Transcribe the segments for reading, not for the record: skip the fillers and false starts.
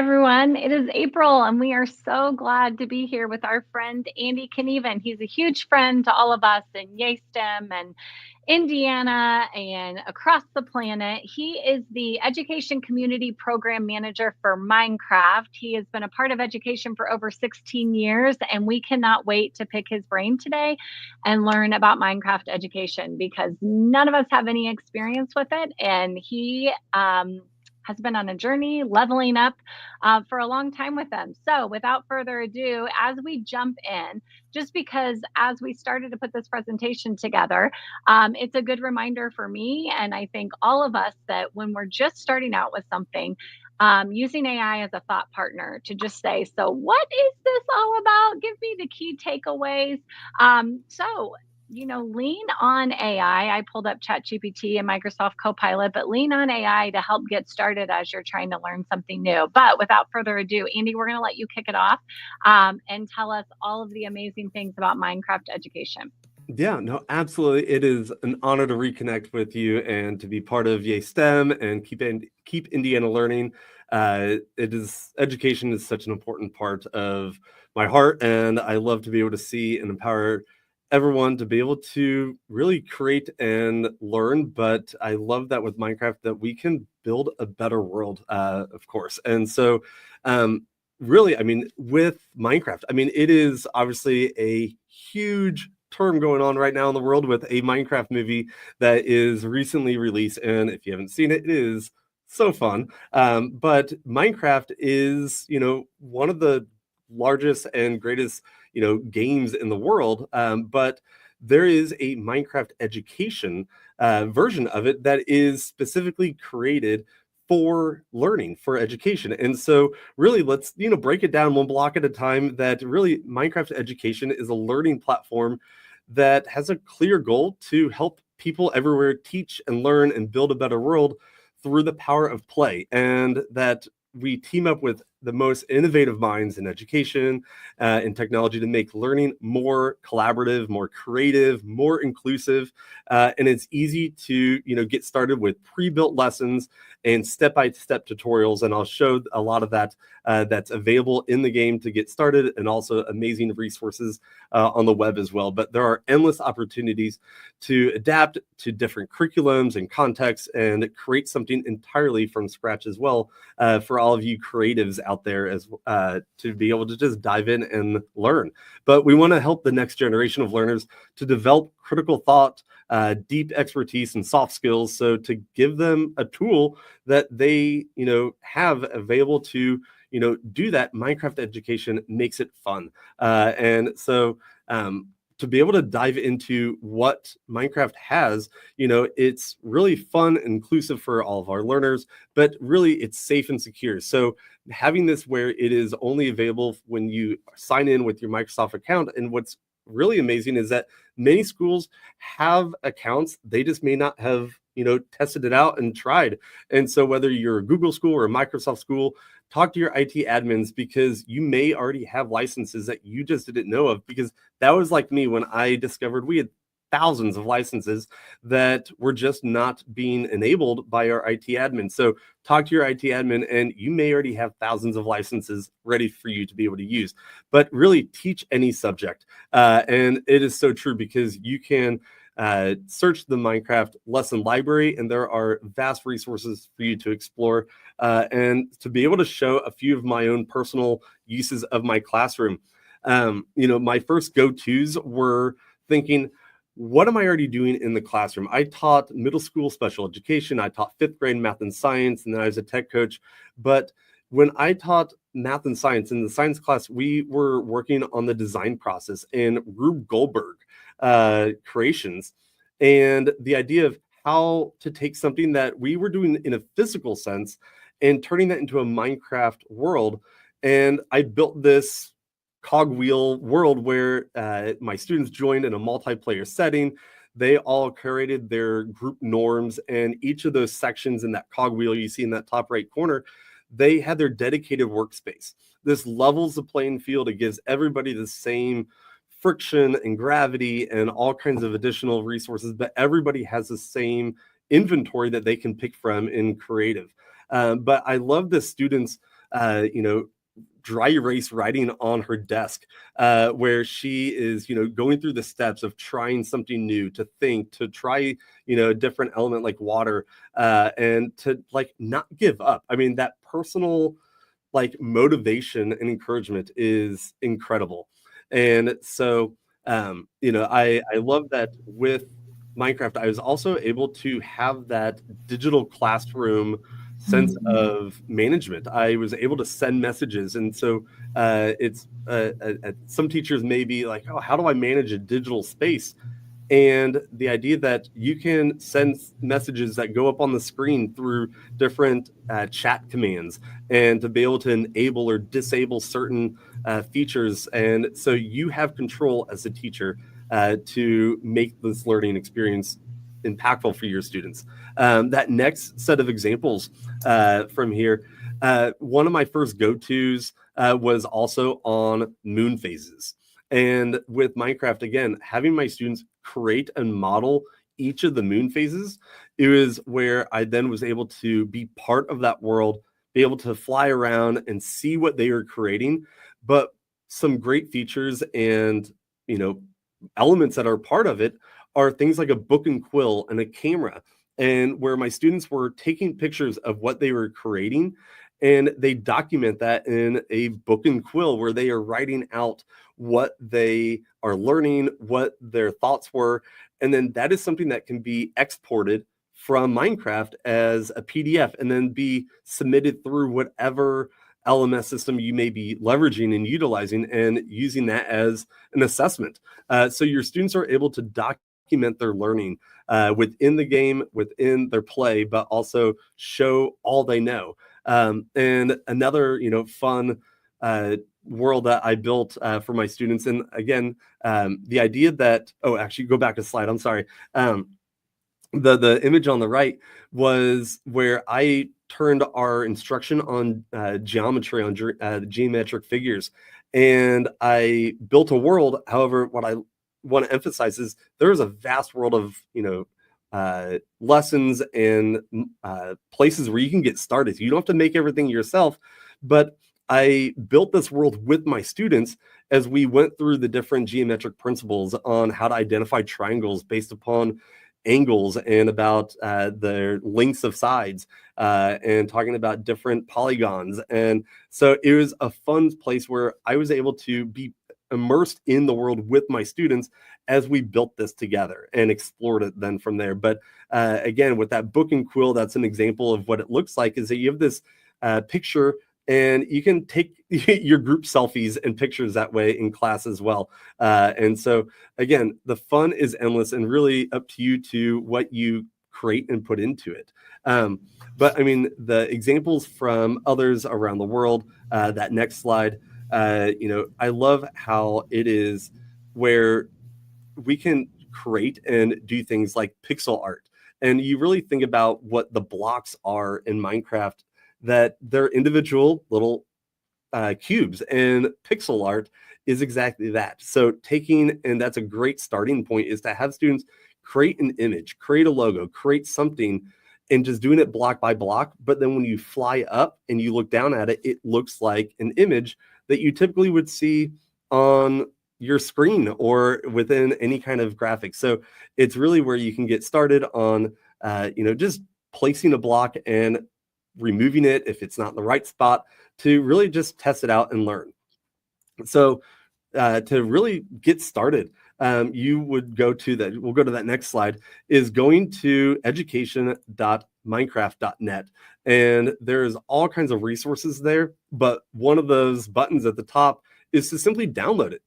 everyone. It is April, and we are so glad to be here with our friend Andy Knueven. He's a huge friend to all of us in YaySTEM and Indiana and across the planet. He is the Education Community Program Manager for Minecraft. He has been a part of education for over 16 years, and we cannot wait to pick his brain today and learn about Minecraft education because none of us have any experience with it, and he has been on a journey leveling up for a long time with them. So without further ado, as we jump in, just because as we started to put this presentation together, it's a good reminder for me, and I think all of us, that when we're just starting out with something, using AI as a thought partner to just say, so what is this all about? Give me the key takeaways. Lean on AI. I pulled up ChatGPT and Microsoft Copilot, but lean on AI to help get started as you're trying to learn something new. But without further ado, Andy, we're going to let you kick it off and tell us all of the amazing things about Minecraft education. Yeah, no, absolutely. It is an honor to reconnect with you and to be part of YaySTEM and keep Indiana learning. Education is such an important part of my heart, and I love to be able to see and empower everyone to be able to really create and learn. But I love that with Minecraft that we can build a better world, of course. And so, really, I mean, with Minecraft, I mean, it is obviously a huge term going on right now in the world with a Minecraft movie that is recently released. And if you haven't seen it, it is so fun. But Minecraft is, one of the largest and greatest, games in the world. But there is a Minecraft education version of it that is specifically created for learning, for education. And so really let's, break it down one block at a time, that really Minecraft education is a learning platform that has a clear goal to help people everywhere teach and learn and build a better world through the power of play. And that we team up with the most innovative minds in education and technology to make learning more collaborative, more creative, more inclusive. And it's easy to, get started with pre-built lessons and step-by-step tutorials. And I'll show a lot of that that's available in the game to get started, and also amazing resources on the web as well. But there are endless opportunities to adapt to different curriculums and contexts and create something entirely from scratch as well for all of you creatives out there, as to be able to just dive in and learn. But we want to help the next generation of learners to develop critical thought, deep expertise, and soft skills. So to give them a tool that they, have available to, do that, Minecraft education makes it fun. And so to be able to dive into what Minecraft has, it's really fun and inclusive for all of our learners, but really it's safe and secure. So having this where it is only available when you sign in with your Microsoft account. And what's really amazing is that many schools have accounts, they just may not have, tested it out and tried. And so whether you're a Google school or a Microsoft school, talk to your IT admins, because you may already have licenses that you just didn't know of, because that was like me when I discovered we had thousands of licenses that were just not being enabled by our IT admin. So talk to your IT admin, and you may already have thousands of licenses ready for you to be able to use. But really teach any subject. And it is so true, because you can search the Minecraft lesson library, and there are vast resources for you to explore, and to be able to show a few of my own personal uses of my classroom. My first go-tos were thinking, what am I already doing in the classroom? I taught middle school special education. I taught 5th grade math and science, and then I was a tech coach. But when I taught math and science in the science class, we were working on the design process in Rube Goldberg creations, and the idea of how to take something that we were doing in a physical sense and turning that into a Minecraft world. And I built this cogwheel world where my students joined in a multiplayer setting. They all created their group norms, and each of those sections in that cogwheel you see in that top right corner, they had their dedicated workspace. This levels the playing field. It gives everybody the same friction and gravity and all kinds of additional resources, but everybody has the same inventory that they can pick from in creative. But I love the students you know, dry erase writing on her desk, where she is, you know, going through the steps of trying something new, to think, to try, you know, a different element like water, and to like not give up. I mean, that personal like motivation and encouragement is incredible. And so, you know, I love that with Minecraft, I was also able to have that digital classroom sense of management. I was able to send messages. And so it's some teachers may be like, oh, how do I manage a digital space? And the idea that you can send messages that go up on the screen through different chat commands, and to be able to enable or disable certain features. And so you have control as a teacher to make this learning experience impactful for your students. That next set of examples from here, one of my first go-tos was also on moon phases. And with Minecraft, again, having my students create and model each of the moon phases, it was where I then was able to be part of that world, be able to fly around and see what they were creating. But some great features and, you know, elements that are part of it are things like a book and quill and a camera, and where my students were taking pictures of what they were creating, and they document that in a book and quill where they are writing out what they are learning, what their thoughts were. And then that is something that can be exported from Minecraft as a PDF and then be submitted through whatever LMS system you may be leveraging and utilizing, and using that as an assessment. So your students are able to document their learning within the game, within their play, but also show all they know. And another, you know, fun world that I built for my students. And again, the idea that, oh, actually go back a slide. I'm sorry. The image on the right was where I turned our instruction on geometry, on geometric figures. And I built a world. However, what I want to emphasize is there is a vast world of, you know, lessons and places where you can get started. You don't have to make everything yourself, but I built this world with my students as we went through the different geometric principles on how to identify triangles based upon angles, and about the lengths of sides, and talking about different polygons. And so it was a fun place where I was able to be immersed in the world with my students as we built this together and explored it then from there. But again, with that book and quill, that's an example of what it looks like, is that you have this picture, and you can take your group selfies and pictures that way in class as well. And so again, the fun is endless and really up to you to what you create and put into it. But I mean, the examples from others around the world, that next slide, you know, I love how it is where we can create and do things like pixel art. And you really think about what the blocks are in Minecraft, that they're individual little cubes, and pixel art is exactly that. So taking, and that's a great starting point, is to have students create an image, create a logo, create something, and just doing it block by block. But then when you fly up and you look down at it, it looks like an image that you typically would see on your screen or within any kind of graphic. So it's really where you can get started on, you know, just placing a block and removing it if it's not in the right spot, to really just test it out and learn. So to really get started, you would go to that. We'll go to that next slide, is going to education.minecraft.net. And there's all kinds of resources there. But one of those buttons at the top is to simply download it.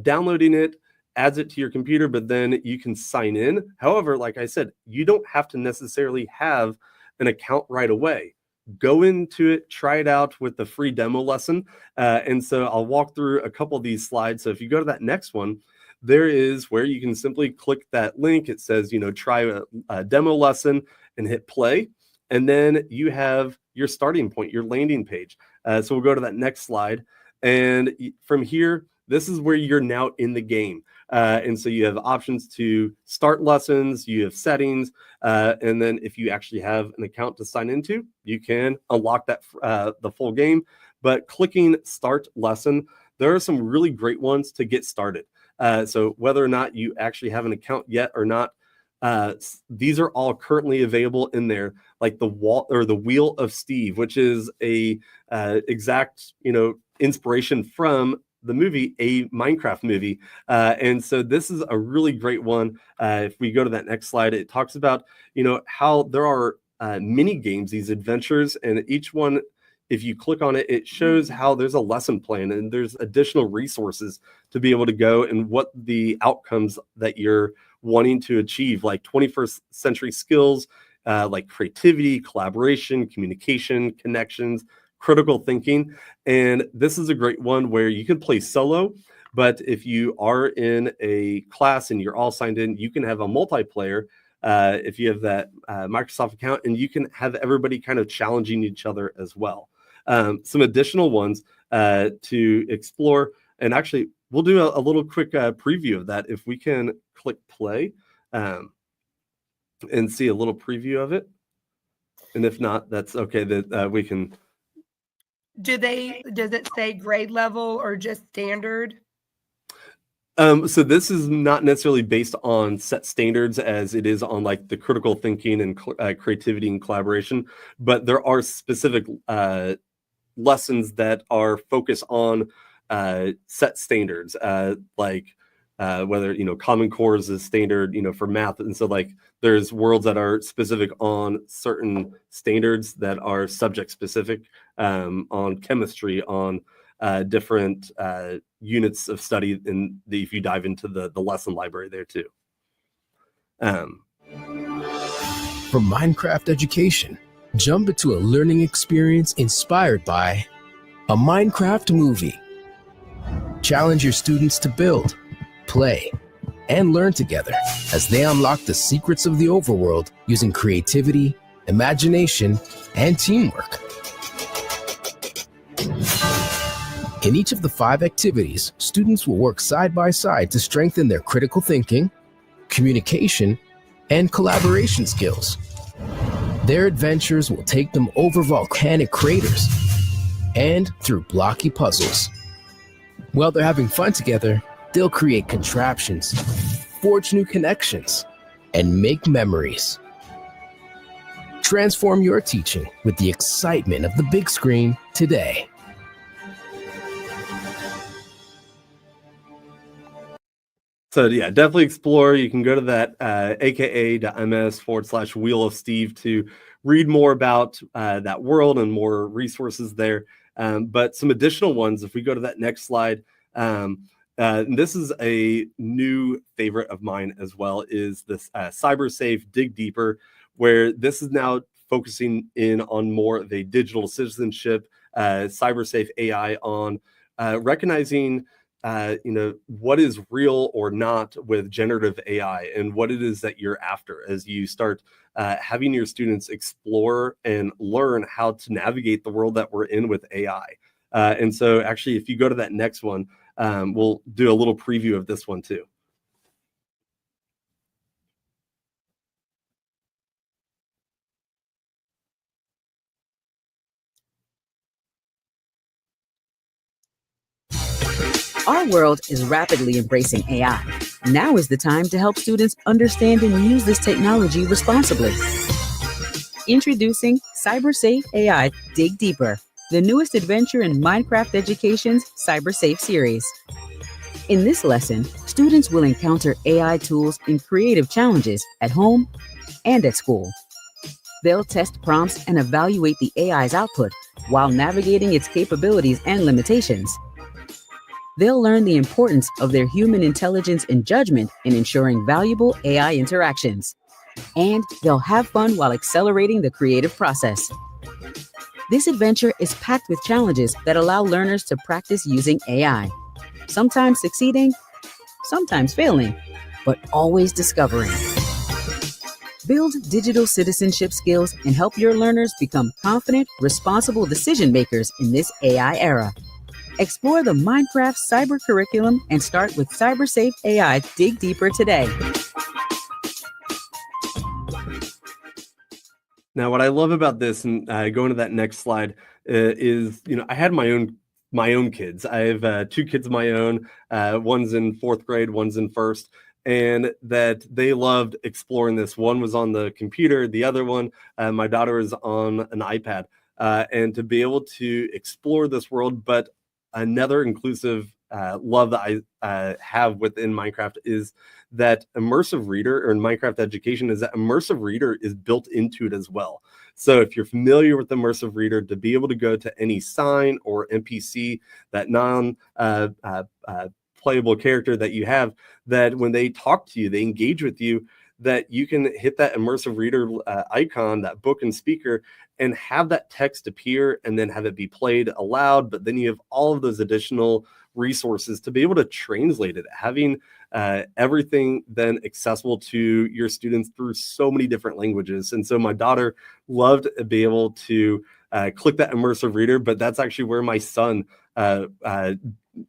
Downloading it adds it to your computer, but then you can sign in. However, like I said, you don't have to necessarily have an account right away. Go into it, try it out with the free demo lesson. And so I'll walk through a couple of these slides. So if you go to that next one, there is where you can simply click that link. It says, you know, try a demo lesson, and hit play. And then you have your starting point, your landing page. So we'll go to that next slide. And from here, this is where you're now in the game. And so you have options to start lessons, you have settings, and then if you actually have an account to sign into, you can unlock that the full game. But clicking start lesson, there are some really great ones to get started. So whether or not you actually have an account yet or not, these are all currently available in there, like the Wheel of Steve, which is a exact inspiration from the movie, a Minecraft movie. And so this is a really great one. If we go to that next slide, it talks about how there are mini games, these adventures, and each one, if you click on it, it shows how there's a lesson plan and there's additional resources to be able to go and what the outcomes that you're wanting to achieve, like 21st century skills, like creativity, collaboration, communication, connections, critical thinking. And this is a great one where you can play solo, but if you are in a class and you're all signed in, you can have a multiplayer if you have that Microsoft account, and you can have everybody kind of challenging each other as well. Some additional ones to explore, and actually we'll do a little quick preview of that if we can click play and see a little preview of it. And if not, that's okay, that we can. Does it say grade level or just standard? So this is not necessarily based on set standards as it is on like the critical thinking and creativity and collaboration, but there are specific lessons that are focused on set standards, like whether Common Core is a standard for math, and so like there's worlds that are specific on certain standards that are subject specific, on chemistry, on different units of study, and if you dive into the lesson library there too. From Minecraft education, jump into a learning experience inspired by a Minecraft movie. Challenge your students to build, play, and learn together as they unlock the secrets of the overworld using creativity, imagination, and teamwork. In each of the 5 activities, students will work side by side to strengthen their critical thinking, communication, and collaboration skills. Their adventures will take them over volcanic craters and through blocky puzzles. While they're having fun together, they'll create contraptions, forge new connections, and make memories. Transform your teaching with the excitement of the big screen today. So yeah, definitely explore. You can go to that aka.ms/Wheel of Steve to read more about that world and more resources there. But some additional ones, if we go to that next slide, this is a new favorite of mine as well, is this CyberSafe Dig Deeper, where this is now focusing in on more of a digital citizenship, CyberSafe AI on recognizing what is real or not with generative AI and what it is that you're after as you start having your students explore and learn how to navigate the world that we're in with AI. And so actually, if you go to that next one, we'll do a little preview of this one too. Our world is rapidly embracing AI. Now is the time to help students understand and use this technology responsibly. Introducing CyberSafe AI Dig Deeper, the newest adventure in Minecraft Education's CyberSafe series. In this lesson, students will encounter AI tools in creative challenges at home and at school. They'll test prompts and evaluate the AI's output while navigating its capabilities and limitations. They'll learn the importance of their human intelligence and judgment in ensuring valuable AI interactions. And they'll have fun while accelerating the creative process. This adventure is packed with challenges that allow learners to practice using AI, sometimes succeeding, sometimes failing, but always discovering. Build digital citizenship skills and help your learners become confident, responsible decision makers in this AI era. Explore the Minecraft cyber curriculum and start with CyberSafe AI. Dig deeper today. Now, what I love about this, and going to that next slide, is I had my own kids. I have 2 kids of my own. One's in 4th grade, one's in 1st, and that they loved exploring this. One was on the computer, the other one, my daughter is on an iPad, and to be able to explore this world. But another inclusive love that I have within Minecraft is that immersive reader, or in Minecraft education, is that immersive reader is built into it as well. So if you're familiar with immersive reader, to be able to go to any sign or NPC, that playable character that you have, that when they talk to you, they engage with you, that you can hit that immersive reader icon, that book and speaker, and have that text appear and then have it be played aloud. But then you have all of those additional resources to be able to translate it, having everything then accessible to your students through so many different languages. And so my daughter loved to be able to click that immersive reader, but that's actually where my son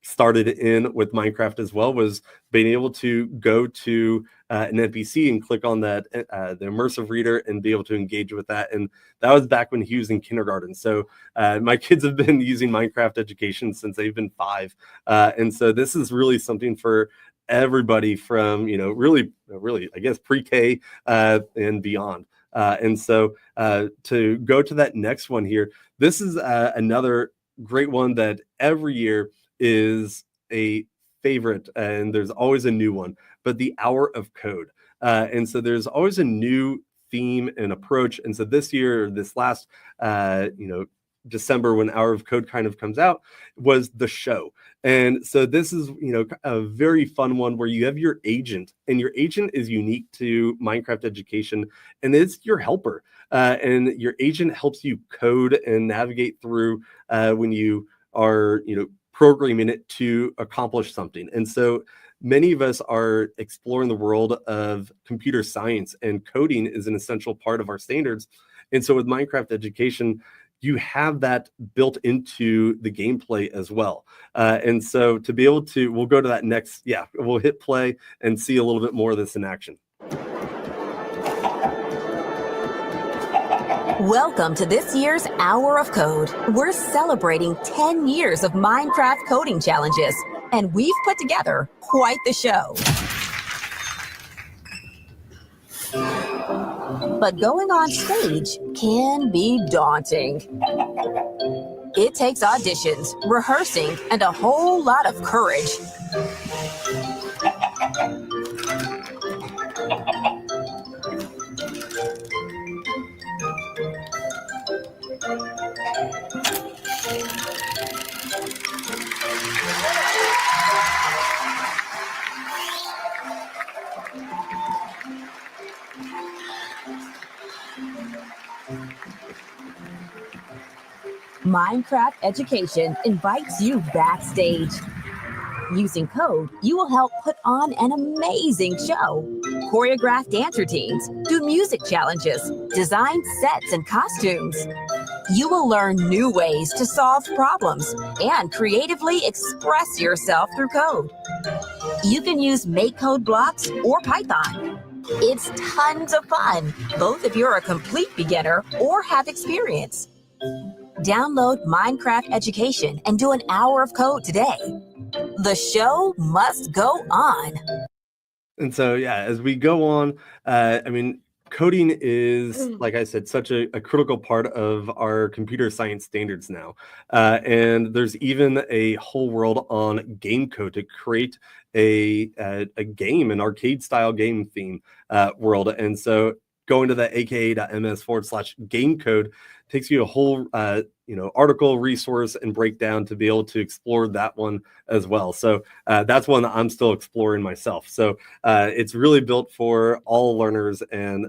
started in with Minecraft as well, was being able to go to an NPC and click on that the immersive reader and be able to engage with that. And that was back when he was in kindergarten. So my kids have been using Minecraft education since they've been 5, and so this is really something for everybody from really I guess pre-K and beyond. And so to go to that next one here, this is another great one that every year is a favorite, and there's always a new one, but the Hour of Code. And so there's always a new theme and approach. And so this year, this last, December, when Hour of Code kind of comes out, was the show. And so this is, a very fun one where you have your agent, and your agent is unique to Minecraft education, and it's your helper. And your agent helps you code and navigate through when you are, programming it to accomplish something. And so many of us are exploring the world of computer science, and coding is an essential part of our standards. And so with Minecraft education, you have that built into the gameplay as well. And so to be able to, we'll go to that next, we'll hit play and see a little bit more of this in action. Welcome to this year's Hour of Code. We're celebrating 10 years of Minecraft coding challenges, and we've put together quite the show. But going on stage can be daunting. It takes auditions, rehearsing, and a whole lot of courage. Minecraft Education invites you backstage. Using code, you will help put on an amazing show, choreograph dance routines, do music challenges, design sets and costumes. You will learn new ways to solve problems and creatively express yourself through code. You can use Make Code blocks or Python. It's tons of fun, both if you're a complete beginner or have experience. Download Minecraft Education and do an hour of code today. The show must go on. And so, as we go on, coding is, like I said, such a critical part of our computer science standards now. And there's even a whole world on game code to create a game, an arcade style game theme world. And so going to the aka.ms/game code takes you a whole article, resource, and breakdown to be able to explore that one as well. So that's one that I'm still exploring myself. So it's really built for all learners and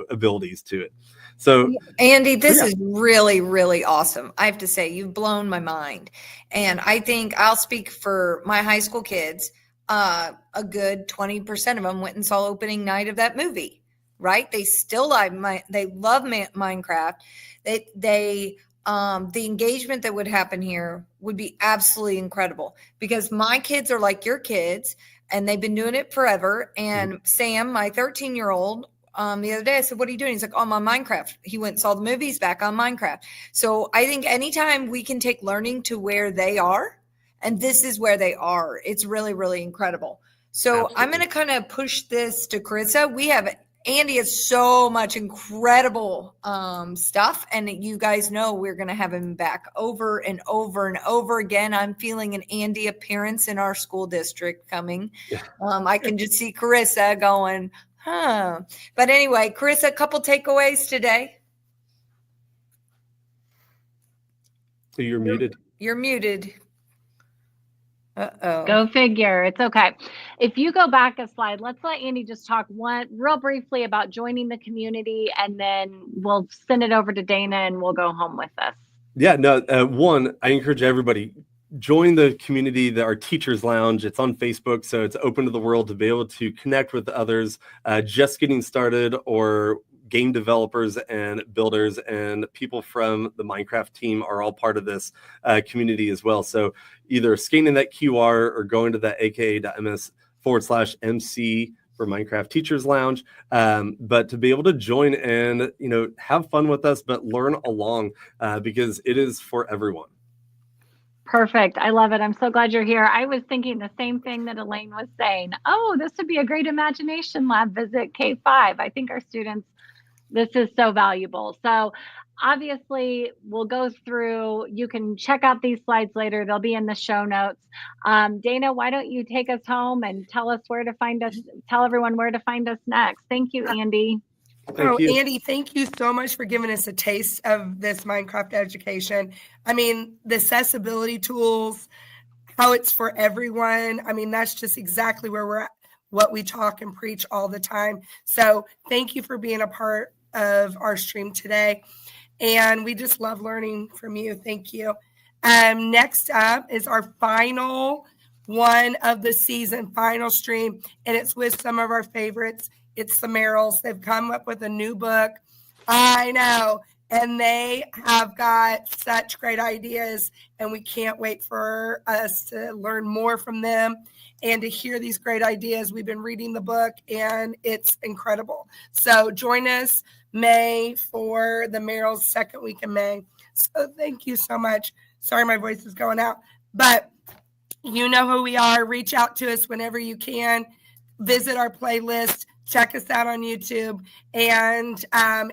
abilities to it. So Andy, this is really, really awesome. I have to say, you've blown my mind. And I think I'll speak for my high school kids. A good 20% of them went and saw opening night of that movie. Right? They still love Minecraft. They the engagement that would happen here would be absolutely incredible, because my kids are like your kids and they've been doing it forever. And Sam, my 13-year-old, the other day I said, what are you doing? He's like, oh, I'm on Minecraft. He went and saw the movies back on Minecraft. So I think anytime we can take learning to where they are, and this is where they are, it's really, really incredible. So absolutely. I'm going to kind of push this to Karisa. Andy has so much incredible stuff, and you guys know we're going to have him back over and over and over again. I'm feeling an Andy appearance in our school district coming. Yeah. I can just see Karisa going, huh. But anyway, Karisa, a couple takeaways today. So you're muted. You're muted. Uh-oh. Go figure. It's okay. If you go back a slide, let's let Andy just talk real briefly about joining the community, and then we'll send it over to Dayna and we'll go home with this. Yeah, no, one, I encourage everybody, join the community, our Teachers Lounge. It's on Facebook, so it's open to the world to be able to connect with others just getting started, or game developers and builders and people from the Minecraft team are all part of this community as well. So either scanning that QR or going to that aka.ms/MC for Minecraft Teachers Lounge, but to be able to join and, have fun with us, but learn along because it is for everyone. Perfect. I love it. I'm so glad you're here. I was thinking the same thing that Elaine was saying. Oh, this would be a great imagination lab visit K5. I think our students, this is so valuable. So obviously we'll go through, you can check out these slides later. They'll be in the show notes. Dayna, why don't you take us home and tell everyone where to find us next. Thank you, Andy. Thank you. Andy, thank you so much for giving us a taste of this Minecraft education. I mean, the accessibility tools, how it's for everyone. I mean, that's just exactly where we're at, what we talk and preach all the time. So thank you for being a part of our stream today. And we just love learning from you. Thank you. Next up is our final one of the season, final stream, and it's with some of our favorites. It's the Merrills. They've come up with a new book. I know. And they have got such great ideas, and we can't wait for us to learn more from them and to hear these great ideas. We've been reading the book, and it's incredible. So join us May for the Merrills, second week in May. So thank you so much. Sorry, my voice is going out, but you know who we are. Reach out to us whenever you can. Visit our playlist. Check us out on YouTube. And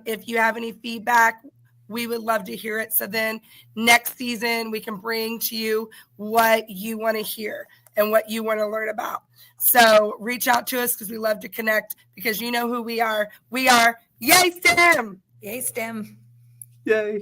if you have any feedback, we would love to hear it. So then next season, we can bring to you what you want to hear and what you want to learn about. So reach out to us because we love to connect, because you know who we are. We are YaySTEM. YaySTEM. Yay.